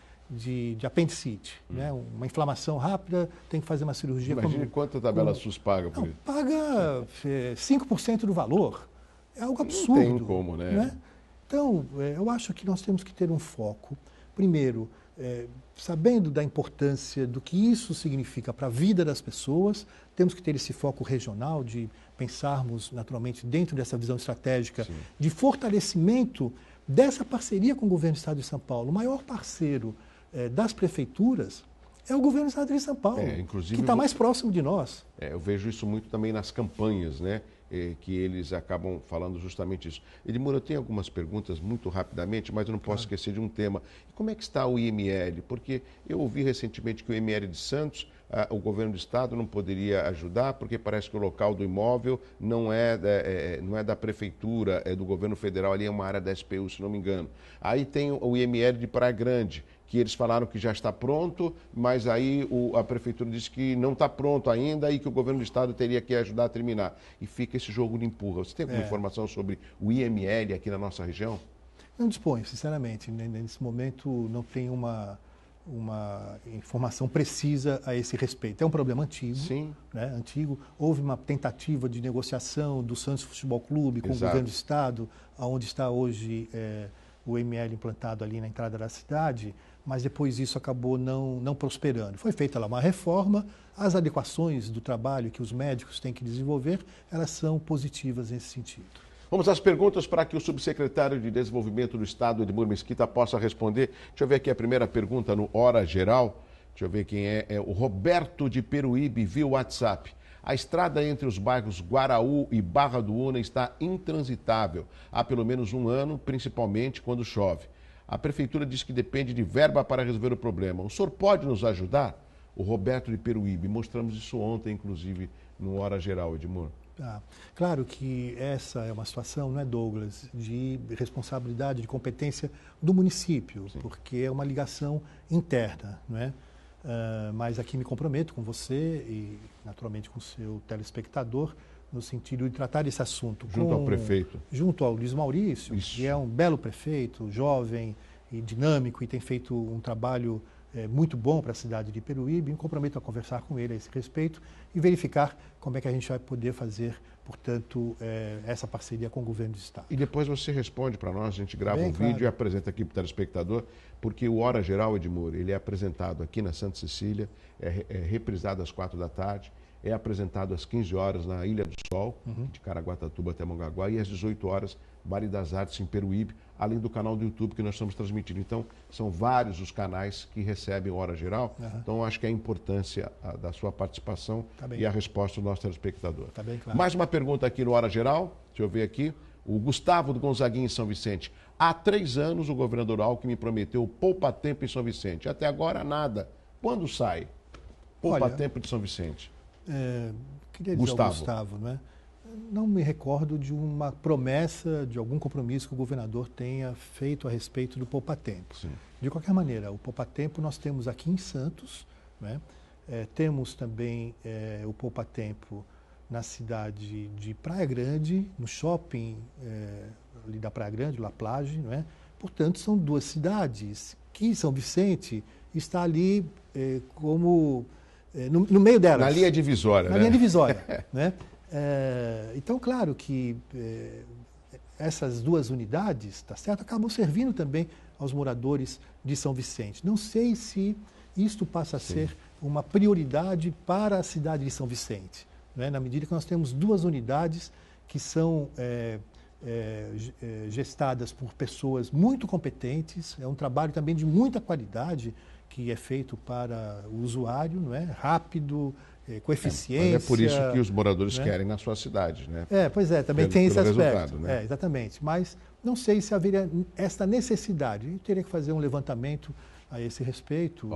apendicite, né? Uma inflamação rápida, tem que fazer uma cirurgia. Imagine quanto a tabela SUS paga por não, isso. paga 5% do valor. É algo absurdo. Não tem como, né? Então, eu acho que nós temos que ter um foco. Primeiro, sabendo da importância do que isso significa para a vida das pessoas, temos que ter esse foco regional de pensarmos, naturalmente, dentro dessa visão estratégica, sim, de fortalecimento dessa parceria com o governo do Estado de São Paulo. O maior parceiro das prefeituras é o governo do Estado de São Paulo, que está mais próximo de nós. Eu vejo isso muito também nas campanhas, né? Que eles acabam falando justamente isso. Edmur, eu tenho algumas perguntas muito rapidamente, mas eu não posso esquecer de um tema. Como é que está o IML? Porque eu ouvi recentemente que o IML de Santos, o governo do estado não poderia ajudar, porque parece que o local do imóvel não é da prefeitura, é do governo federal, ali é uma área da SPU, se não me engano. Aí tem o IML de Praia Grande, que eles falaram que já está pronto, mas aí a prefeitura disse que não está pronto ainda e que o governo do estado teria que ajudar a terminar. E fica esse jogo de empurra. Você tem alguma informação sobre o IML aqui na nossa região? Não disponho, sinceramente. Nesse momento não tem uma informação precisa a esse respeito. É um problema antigo. Sim. Né, antigo. Houve uma tentativa de negociação do Santos Futebol Clube com o governo do estado, onde está hoje o IML implantado ali na entrada da cidade, mas depois isso acabou não prosperando. Foi feita lá uma reforma, as adequações do trabalho que os médicos têm que desenvolver, elas são positivas nesse sentido. Vamos às perguntas para que o subsecretário de Desenvolvimento do Estado, Edmur Mesquita, possa responder. Deixa eu ver aqui a primeira pergunta no Hora Geral. Deixa eu ver quem é o Roberto de Peruíbe, via WhatsApp. A estrada entre os bairros Guaraú e Barra do Una está intransitável há pelo menos um ano, principalmente quando chove. A prefeitura diz que depende de verba para resolver o problema. O senhor pode nos ajudar? O Roberto de Peruíbe. Mostramos isso ontem, inclusive, no Hora Geral, Edmur. Claro que essa é uma situação, não é, Douglas, de responsabilidade, de competência do município, sim, porque é uma ligação interna, não é? Mas aqui me comprometo com você e, naturalmente, com o seu telespectador, no sentido de tratar esse assunto. Junto ao prefeito. Junto ao Luiz Maurício, isso, que é um belo prefeito, jovem e dinâmico e tem feito um trabalho muito bom para a cidade de Peruíbe. Me comprometo a conversar com ele a esse respeito e verificar como é que a gente vai poder fazer, portanto, essa parceria com o governo do estado. E depois você responde para nós, a gente grava vídeo e apresenta aqui para o telespectador, porque o Hora Geral, Edmur, ele é apresentado aqui na Santa Cecília, é reprisado às 4 da tarde, é apresentado às 15 horas na Ilha do Sol, de Caraguatatuba até Mongaguá, e às 18 horas, Vale das Artes, em Peruíbe, além do canal do YouTube que nós estamos transmitindo. Então, são vários os canais que recebem Hora Geral. Então, acho que é a importância da sua participação e a resposta do nosso telespectador. Tá bem claro. Mais uma pergunta aqui no Hora Geral. Deixa eu ver aqui. O Gustavo do Gonzaguinha, em São Vicente. Há 3 anos, o governador Alckmin prometeu poupa-tempo em São Vicente. Até agora, nada. Quando sai? Poupa-tempo de São Vicente. Queria dizer ao Gustavo, não é? Não me recordo de uma promessa, de algum compromisso que o governador tenha feito a respeito do poupa-tempo. De qualquer maneira, o poupa-tempo nós temos aqui em Santos, né? Temos também o poupa-tempo na cidade de Praia Grande, no shopping ali da Praia Grande, La Plage, não é? Portanto, são 2 cidades que São Vicente está ali como no meio delas. Na linha divisória, Na linha divisória, né? Então, claro que essas 2 unidades, tá certo, acabam servindo também aos moradores de São Vicente. Não sei se isto passa a ser uma prioridade para a cidade de São Vicente, né? Na medida que nós temos 2 unidades que são gestadas por pessoas muito competentes, é um trabalho também de muita qualidade que é feito para o usuário, não é? Rápido, com eficiência. Mas é por isso que os moradores querem na sua cidade, né? Pois é, também tem esse aspecto. Né? Exatamente. Mas não sei se haveria esta necessidade. A gente teria que fazer um levantamento a esse respeito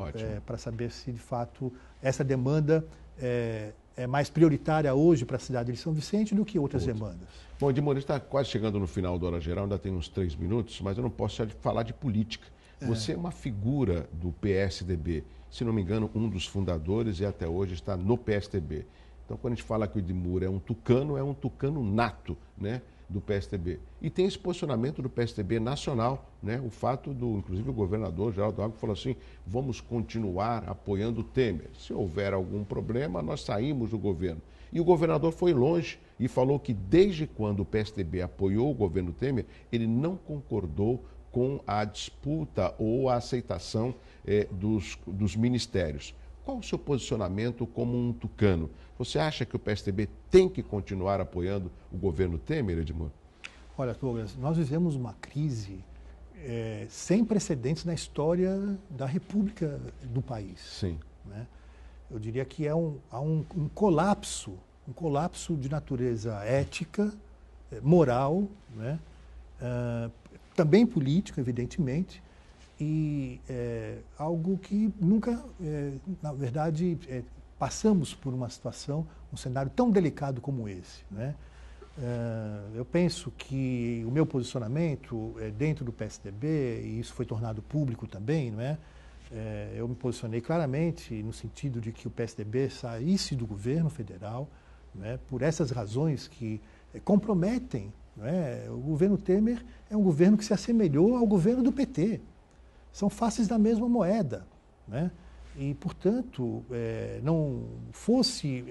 para saber se, de fato, essa demanda é mais prioritária hoje para a cidade de São Vicente do que outras demandas. Bom, Edmur, está quase chegando no final da Hora Geral, ainda tem uns 3 minutos, mas eu não posso falar de política. Você é uma figura do PSDB, se não me engano, um dos fundadores e até hoje está no PSDB. Então, quando a gente fala que o Edmur é um tucano nato, né, do PSDB. E tem esse posicionamento do PSDB nacional, né, o fato do, inclusive o governador Geraldo Alckmin falou assim, vamos continuar apoiando o Temer. Se houver algum problema, nós saímos do governo. E o governador foi longe e falou que desde quando o PSDB apoiou o governo Temer, ele não concordou com a disputa ou a aceitação dos ministérios. Qual o seu posicionamento como um tucano? Você acha que o PSDB tem que continuar apoiando o governo Temer, Edmur? Olha, Douglas, nós vivemos uma crise sem precedentes na história da República do país. Sim. Né? Eu diria que há um colapso de natureza ética, moral, né? Também político, evidentemente, e algo que nunca, na verdade, passamos por uma situação, um cenário tão delicado como esse, né? Eu penso que o meu posicionamento dentro do PSDB, e isso foi tornado público também, não é? Eu me posicionei claramente no sentido de que o PSDB saísse do governo federal, né, por essas razões que comprometem. Não é? O governo Temer é um governo que se assemelhou ao governo do PT. São faces da mesma moeda. Né? E, portanto, não fosse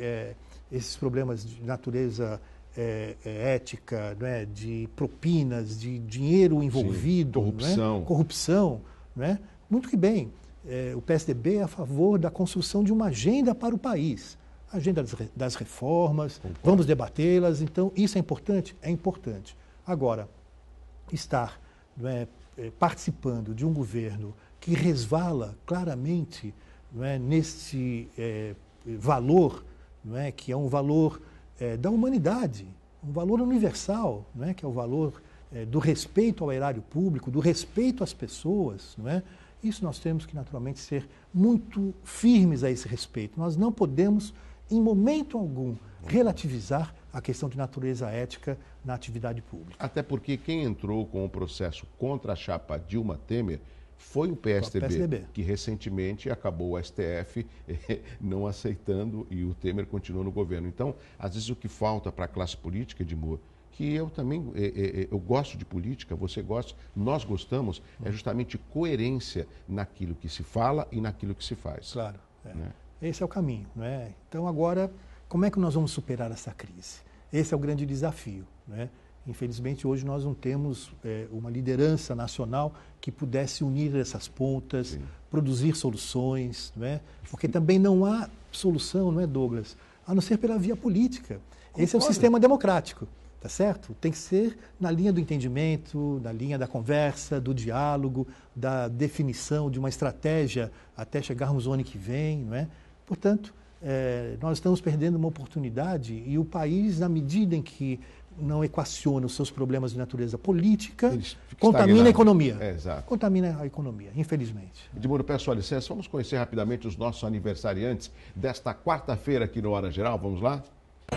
esses problemas de natureza ética, não é? De propinas, de dinheiro envolvido, corrupção. Não é? Corrupção, não é? Muito que bem. O PSDB é a favor da construção de uma agenda para o país. A agenda das reformas, Concordo. Vamos debatê-las. Então, isso é importante? É importante. Agora, estar participando de um governo que resvala claramente nesse valor, que é um valor da humanidade, um valor universal, que é o valor do respeito ao erário público, do respeito às pessoas, isso nós temos que, naturalmente, ser muito firmes a esse respeito. Nós não podemos, em momento algum, relativizar a questão de natureza ética na atividade pública. Até porque quem entrou com o processo contra a chapa Dilma Temer foi o PSDB, que recentemente acabou o STF não aceitando e o Temer continuou no governo. Então, às vezes o que falta para a classe política, Edmur, que eu também eu gosto de política, você gosta, nós gostamos, é justamente coerência naquilo que se fala e naquilo que se faz. Claro. Né? Esse é o caminho. Né? Então, agora, como é que nós vamos superar essa crise? Esse é o grande desafio. Né? Infelizmente, hoje nós não temos uma liderança nacional que pudesse unir essas pontas, Sim. produzir soluções, não é? Porque também não há solução, não é, Douglas? A não ser pela via política. Concordo. Esse é o sistema democrático. Tá certo? Tem que ser na linha do entendimento, na linha da conversa, do diálogo, da definição de uma estratégia até chegarmos ao ano que vem, não é? Portanto, nós estamos perdendo uma oportunidade e o país, na medida em que não equaciona os seus problemas de natureza política, contamina a economia. Exato. Contamina a economia, infelizmente. Edmur, peço sua licença, vamos conhecer rapidamente os nossos aniversariantes desta quarta-feira aqui no Hora Geral. Vamos lá?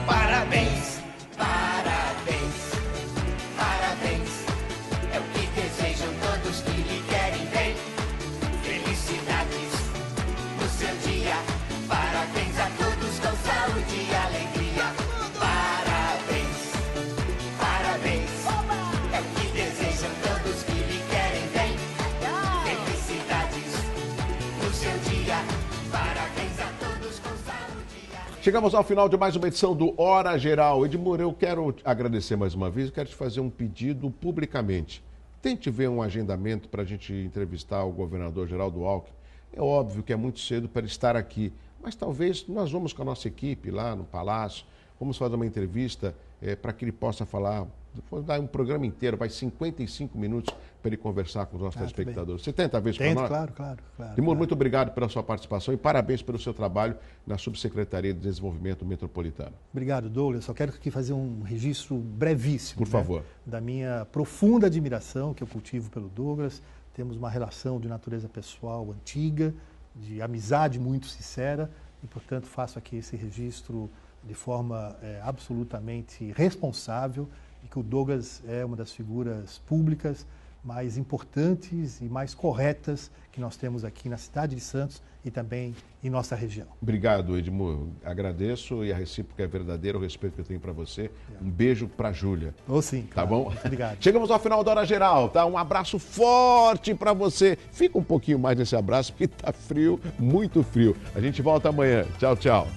Parabéns! Parabéns, parabéns, é o que desejam todos que lhe querem bem. Felicidades no seu dia, parabéns a todos com saúde e alegria. Parabéns, parabéns, é o que desejam todos que lhe querem bem. Felicidades no seu dia, parabéns a todos com saúde e alegria. Chegamos ao final de mais uma edição do Hora Geral. Edmur, eu quero agradecer mais uma vez, quero te fazer um pedido publicamente. Tente ver um agendamento para a gente entrevistar o governador Geraldo Alckmin. É óbvio que é muito cedo para estar aqui, mas talvez nós vamos com a nossa equipe lá no Palácio, vamos fazer uma entrevista para que ele possa falar, vou dar um programa inteiro, vai 55 minutos para ele conversar com os nossos telespectadores. Você tenta ver isso para nós? Claro. Edmur, muito obrigado pela sua participação e parabéns pelo seu trabalho na Subsecretaria de Desenvolvimento Metropolitano. Obrigado, Douglas. Só quero aqui fazer um registro brevíssimo. Por favor. Da minha profunda admiração que eu cultivo pelo Douglas. Temos uma relação de natureza pessoal antiga, de amizade muito sincera e, portanto, faço aqui esse registro de forma absolutamente responsável e que o Douglas é uma das figuras públicas mais importantes e mais corretas que nós temos aqui na cidade de Santos e também em nossa região. Obrigado, Edmur. Agradeço e a recíproca é verdadeira, o respeito que eu tenho para você. Um beijo para a Júlia. Sim, Tá claro. bom? Muito obrigado. Chegamos ao final da Hora Geral, tá? Um abraço forte para você. Fica um pouquinho mais nesse abraço porque tá frio, muito frio. A gente volta amanhã. Tchau, tchau.